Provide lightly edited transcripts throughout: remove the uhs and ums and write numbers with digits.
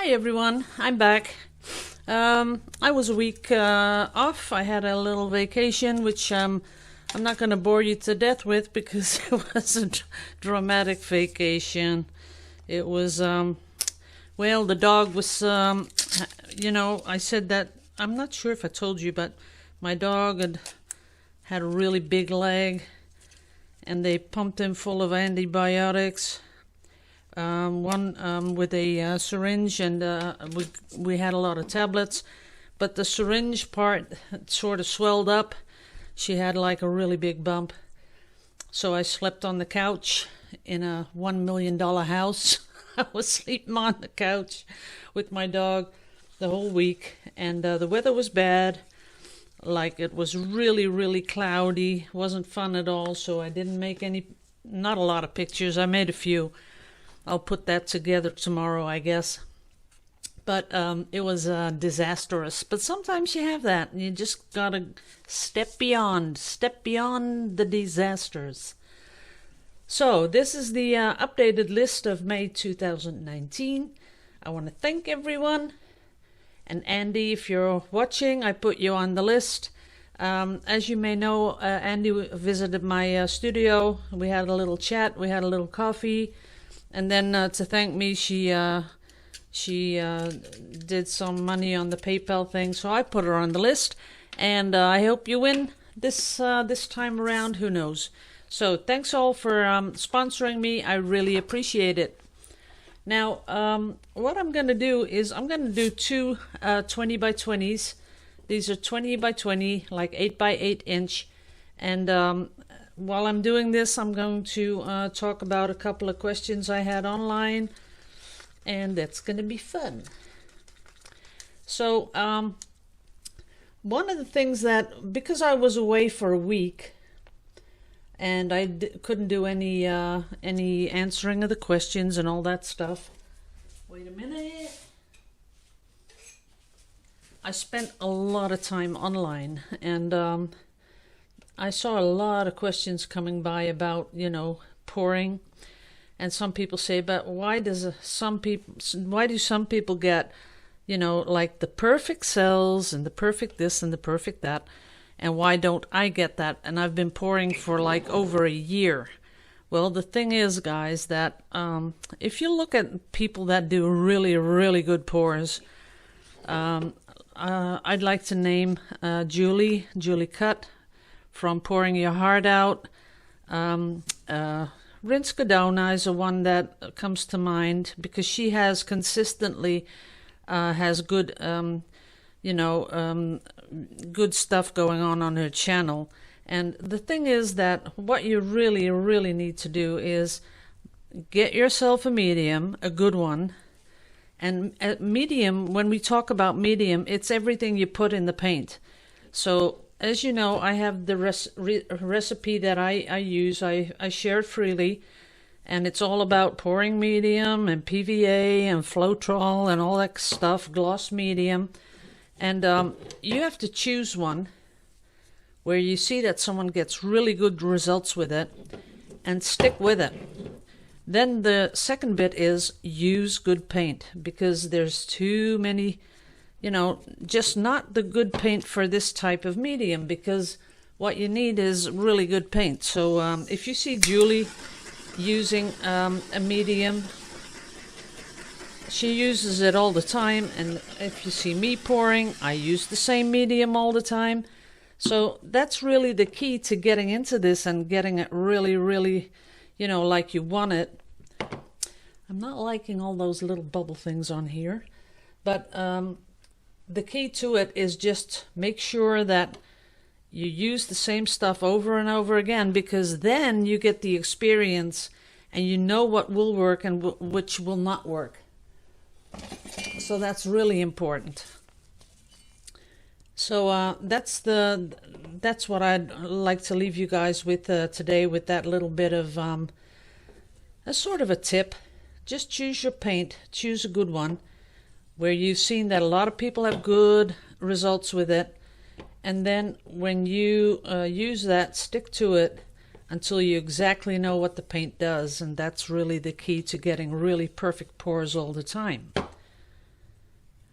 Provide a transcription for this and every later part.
Hi everyone, I'm back. I was a week off. I had a little vacation, which I'm not going to bore you to death with because it was a dramatic vacation. It was, well, the dog was, I said that, I'm not sure if I told you, but my dog had a really big leg and they pumped him full of antibiotics. One with a syringe, and we had a lot of tablets, but the syringe part sort of swelled up. She had like a really big bump, so I slept on the couch in a $1 million house. I was sleeping on the couch with my dog the whole week, and the weather was bad. Like, it was really, really cloudy. Wasn't fun at all, so I didn't make not a lot of pictures. I made a few. I'll put that together tomorrow, I guess. But it was disastrous. But sometimes you have that, and you just gotta step beyond the disasters. So this is the updated list of May 2019. I want to thank everyone. And Andy, if you're watching, I put you on the list. As you may know, Andy visited my studio. We had a little chat. We had a little coffee. And then to thank me, she did some money on the PayPal thing, so I put her on the list. And I hope you win this time around. Who knows? So thanks all for sponsoring me. I really appreciate it. Now, what I'm going to do is I'm going to do two 20 by 20s. These are 20 by 20, like 8 by 8 inch. And while I'm doing this, I'm going to talk about a couple of questions I had online, and that's going to be fun. So, one of the things that, because I was away for a week, and I couldn't do any answering of the questions and all that stuff. Wait a minute. I spent a lot of time online, and I saw a lot of questions coming by about, pouring, and some people say, but why do some people get, like the perfect cells and the perfect this and the perfect that, and why don't I get that? And I've been pouring for like over a year. Well, the thing is, guys, that if you look at people that do really, really good pours, I'd like to name Julie Cutt, from Pouring Your Heart Out. Rinska Downa is the one that comes to mind because she has consistently has good, good stuff going on her channel. And the thing is that what you really, really need to do is get yourself a medium, a good one. And medium, when we talk about medium, it's everything you put in the paint. So, as you know, I have the recipe that I use. I share it freely, and it's all about pouring medium and PVA and Floetrol and all that stuff, gloss medium. And you have to choose one where you see that someone gets really good results with it and stick with it. Then the second bit is use good paint, because there's too many, just not the good paint for this type of medium, because what you need is really good paint. So if you see Julie using a medium, she uses it all the time. And if you see me pouring, I use the same medium all the time. So that's really the key to getting into this and getting it really, really, like you want it. I'm not liking all those little bubble things on here, but the key to it is just make sure that you use the same stuff over and over again, because then you get the experience and you know what will work and which will not work. So that's really important. So that's what I'd like to leave you guys with today, with that little bit of a sort of a tip. Just choose your paint, choose a good one, where you've seen that a lot of people have good results with it. And then when you use that, stick to it until you exactly know what the paint does. And that's really the key to getting really perfect pours all the time.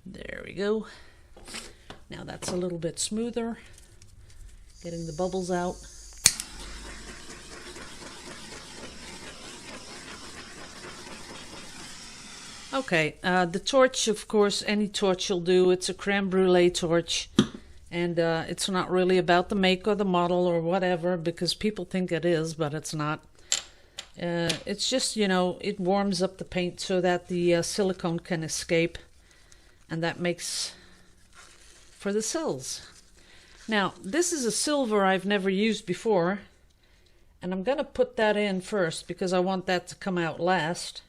There we go. Now that's a little bit smoother. Getting the bubbles out. Okay, the torch, of course, any torch will do. It's a creme brulee torch. And it's not really about the make or the model or whatever, because people think it is, but it's not. It's just, you know, it warms up the paint so that the silicone can escape. And that makes for the cells. Now, this is a silver I've never used before. And I'm going to put that in first because I want that to come out last.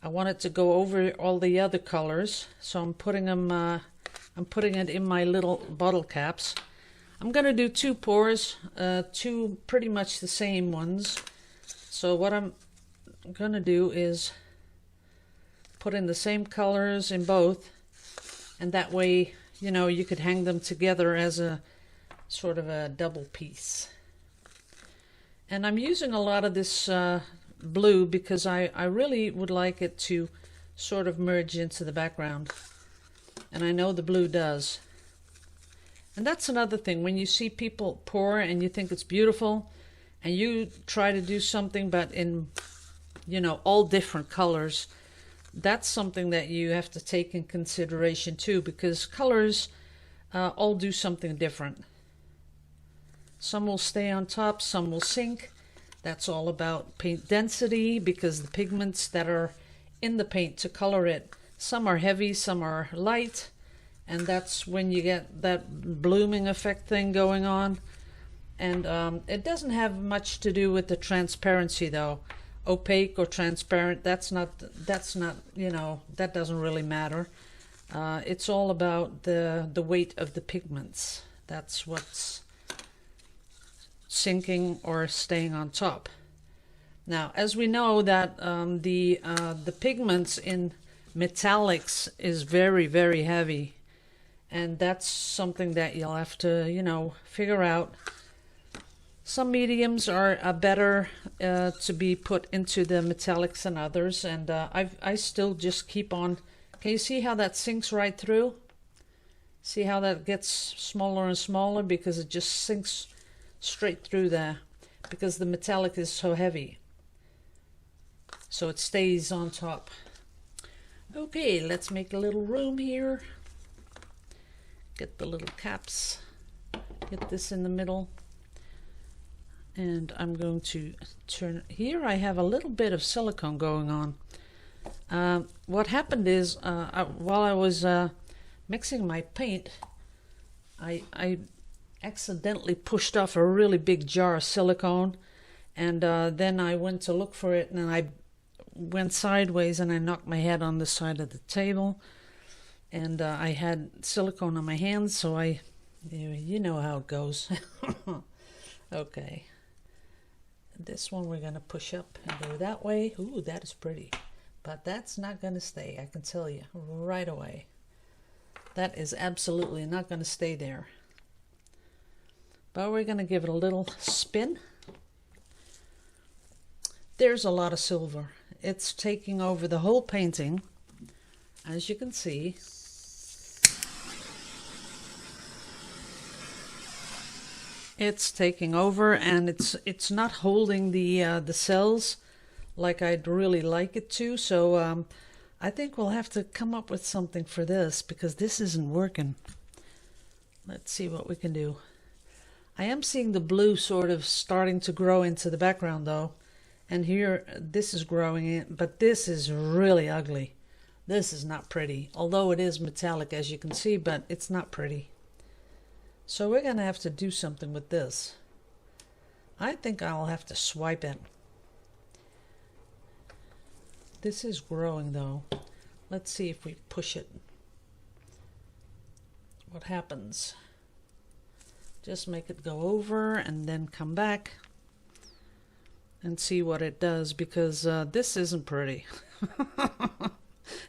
I want it to go over all the other colors. So I'm putting them... I'm putting it in my little bottle caps. I'm going to do 2 pours, 2 pretty much the same ones. So what I'm going to do is put in the same colors in both. And that way, you know, you could hang them together as a sort of a double piece. And I'm using a lot of this blue because I really would like it to sort of merge into the background. And I know the blue does. And that's another thing. When you see people pour and you think it's beautiful, and you try to do something but in, you know, all different colors, that's something that you have to take in consideration too, because colors all do something different. Some will stay on top, some will sink. That's all about paint density, because the pigments that are in the paint to color it, some are heavy, some are light, and that's when you get that blooming effect thing going on. And it doesn't have much to do with the transparency though. Opaque or transparent, that's not, you know, that doesn't really matter. It's all about the weight of the pigments. That's what's sinking or staying on top. Now, as we know that the pigments in metallics is very, very heavy, and that's something that you'll have to, you know, figure out. Some mediums are better to be put into the metallics than others, and I still just keep on. Can you see how that sinks right through? See how that gets smaller and smaller because it just sinks straight through there because the metallic is so heavy. So it stays on top. Okay, let's make a little room here. Get the little caps. Get this in the middle. And I'm going to turn... Here I have a little bit of silicone going on. What happened is, while I was mixing my paint, I accidentally pushed off a really big jar of silicone. And then I went to look for it, and I went sideways and I knocked my head on the side of the table, and I had silicone on my hands, so you know how it goes. Okay, this one we're going to push up and go that way. Ooh, that is pretty, but that's not going to stay, I can tell you right away. That is absolutely not going to stay there, but we're going to give it a little spin. There's a lot of silver. It's taking over the whole painting, as you can see. It's taking over, and it's not holding the cells like I'd really like it to. So I think we'll have to come up with something for this, because this isn't working. Let's see what we can do. I am seeing the blue sort of starting to grow into the background though. And here, this is growing in, but this is really ugly. This is not pretty, although it is metallic, as you can see, but it's not pretty. So we're going to have to do something with this. I think I'll have to swipe it. This is growing, though. Let's see if we push it. What happens? Just make it go over and then come back. And see what it does, because this isn't pretty.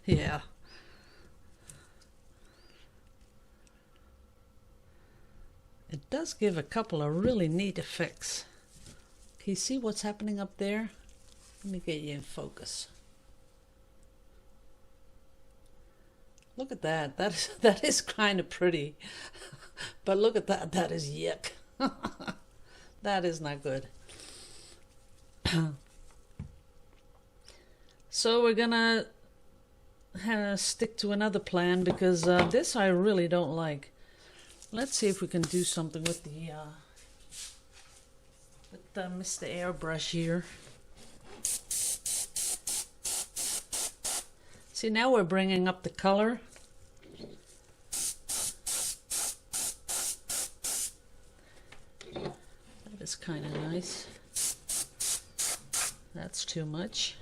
Yeah. It does give a couple of really neat effects. Can you see what's happening up there? Let me get you in focus. Look at that. That is kind of pretty. But look at that. That is yuck. That is not good. So we're gonna stick to another plan because this I really don't like. Let's see if we can do something with the Mr. Airbrush here. See, now we're bringing up the color. That is kind of nice. That's too much.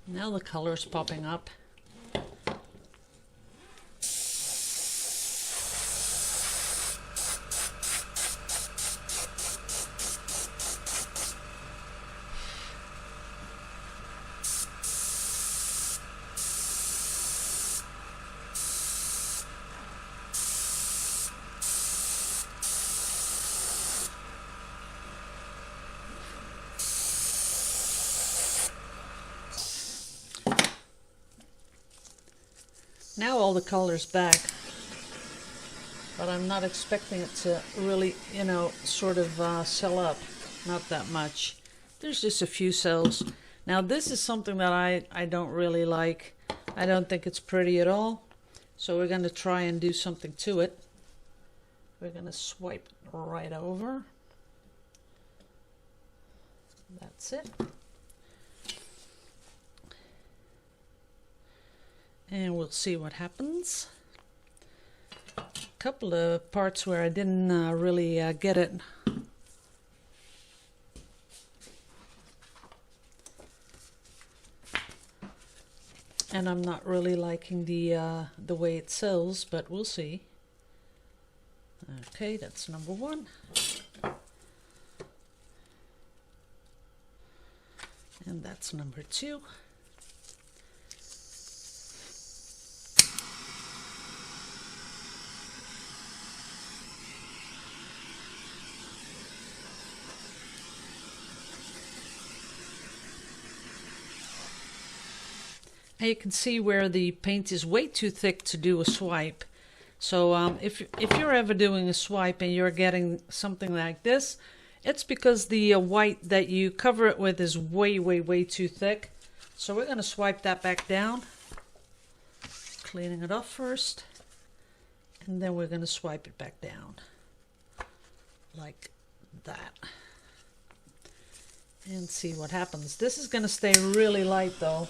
Now the color's popping up. Now all the color's back, but I'm not expecting it to really, you know, sort of sell up. Not that much. There's just a few cells. Now this is something that I don't really like. I don't think it's pretty at all. So we're going to try and do something to it. We're going to swipe right over. That's it. And we'll see what happens. A couple of parts where I didn't really get it. And I'm not really liking the way it sells, but we'll see. Okay, that's number one. And that's number two. You can see where the paint is way too thick to do a swipe. So if you're ever doing a swipe and you're getting something like this, it's because the white that you cover it with is way too thick. So we're going to swipe that back down, cleaning it off first, and then we're going to swipe it back down like that and see what happens. This is going to stay really light though.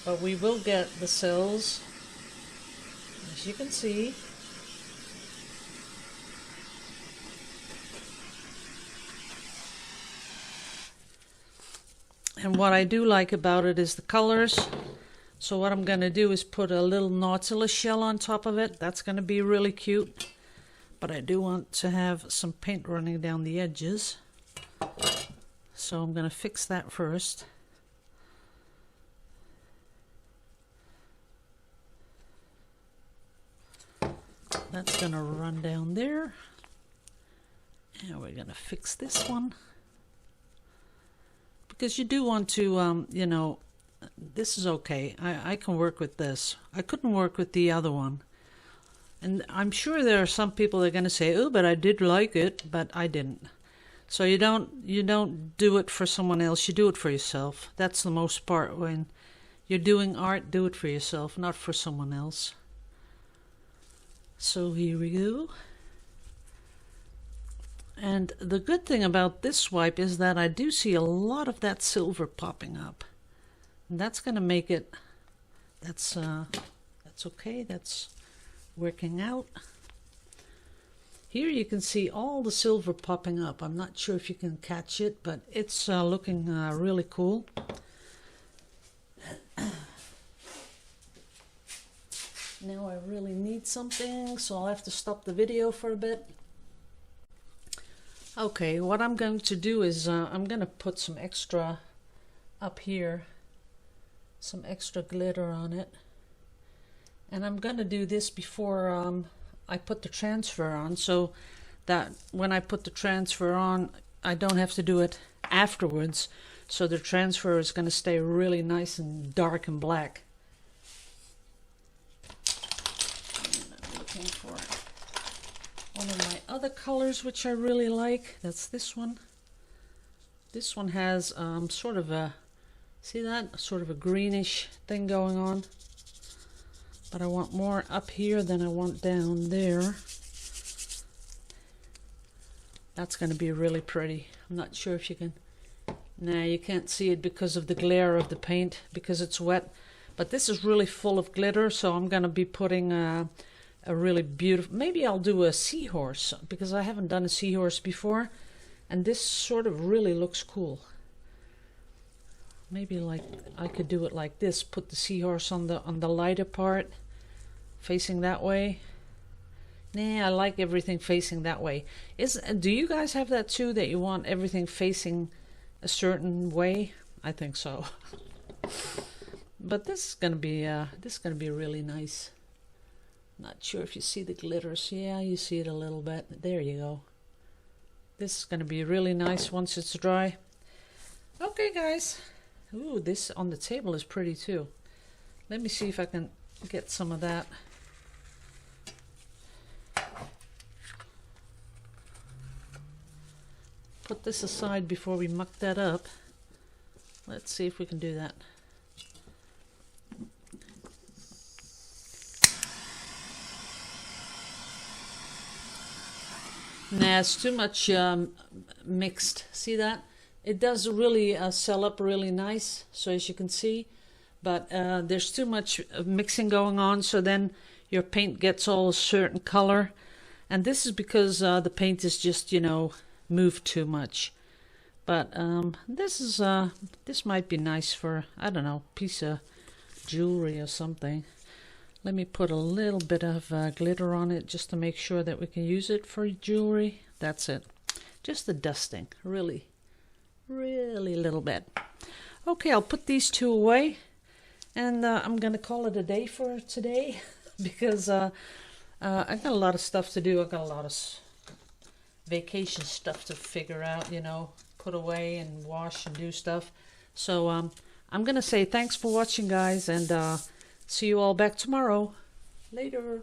But we will get the cells, as you can see. And what I do like about it is the colors. So what I'm going to do is put a little Nautilus shell on top of it. That's going to be really cute. But I do want to have some paint running down the edges. So I'm going to fix that first. That's going to run down there. And we're going to fix this one. Because you do want to, you know, this is okay. I can work with this. I couldn't work with the other one. And I'm sure there are some people that are going to say, oh, but I did like it, but I didn't. So you don't do it for someone else. You do it for yourself. That's the most part. When you're doing art, do it for yourself, not for someone else. So here we go. And the good thing about this swipe is that I do see a lot of that silver popping up. And that's going to make it, that's okay, that's working out. Here you can see all the silver popping up. I'm not sure if you can catch it, but it's looking really cool. Now I really need something, so I'll have to stop the video for a bit. Okay, what I'm going to do is I'm going to put some extra up here, some extra glitter on it. And I'm going to do this before I put the transfer on, so that when I put the transfer on, I don't have to do it afterwards. So the transfer is going to stay really nice and dark and black. other colors which I really like. That's this one. This one has sort of a, see that? Sort of a greenish thing going on. But I want more up here than I want down there. That's going to be really pretty. I'm not sure if you can... Nah, you can't see it because of the glare of the paint, because it's wet. But this is really full of glitter, so I'm going to be putting a really beautiful... Maybe I'll do a seahorse, because I haven't done a seahorse before. And this sort of really looks cool. Maybe like I could do it like this. Put the seahorse on the lighter part, facing that way. Nah, I like everything facing that way. Do you guys have that too, that you want everything facing a certain way? I think so. But this is gonna be really nice. Not sure if you see the glitters. Yeah, you see it a little bit. There you go. This is gonna be really nice once it's dry. Okay, guys. Ooh, this on the table is pretty too. Let me see if I can get some of that. Put this aside before we muck that up. Let's see if we can do that. Nah, it's too much mixed. See that? It does really sell up really nice, so as you can see. But there's too much mixing going on, so then your paint gets all a certain color. And this is because the paint is just, you know, moved too much. But this might be nice for, I don't know, piece of jewelry or something. Let me put a little bit of glitter on it just to make sure that we can use it for jewelry. That's it. Just the dusting, really little bit. Okay, I'll put these two away, and I'm gonna call it a day for today because I got a lot of stuff to do. I got a lot of vacation stuff to figure out, you know, put away and wash and do stuff. So I'm gonna say thanks for watching, guys, and see you all back tomorrow. Later.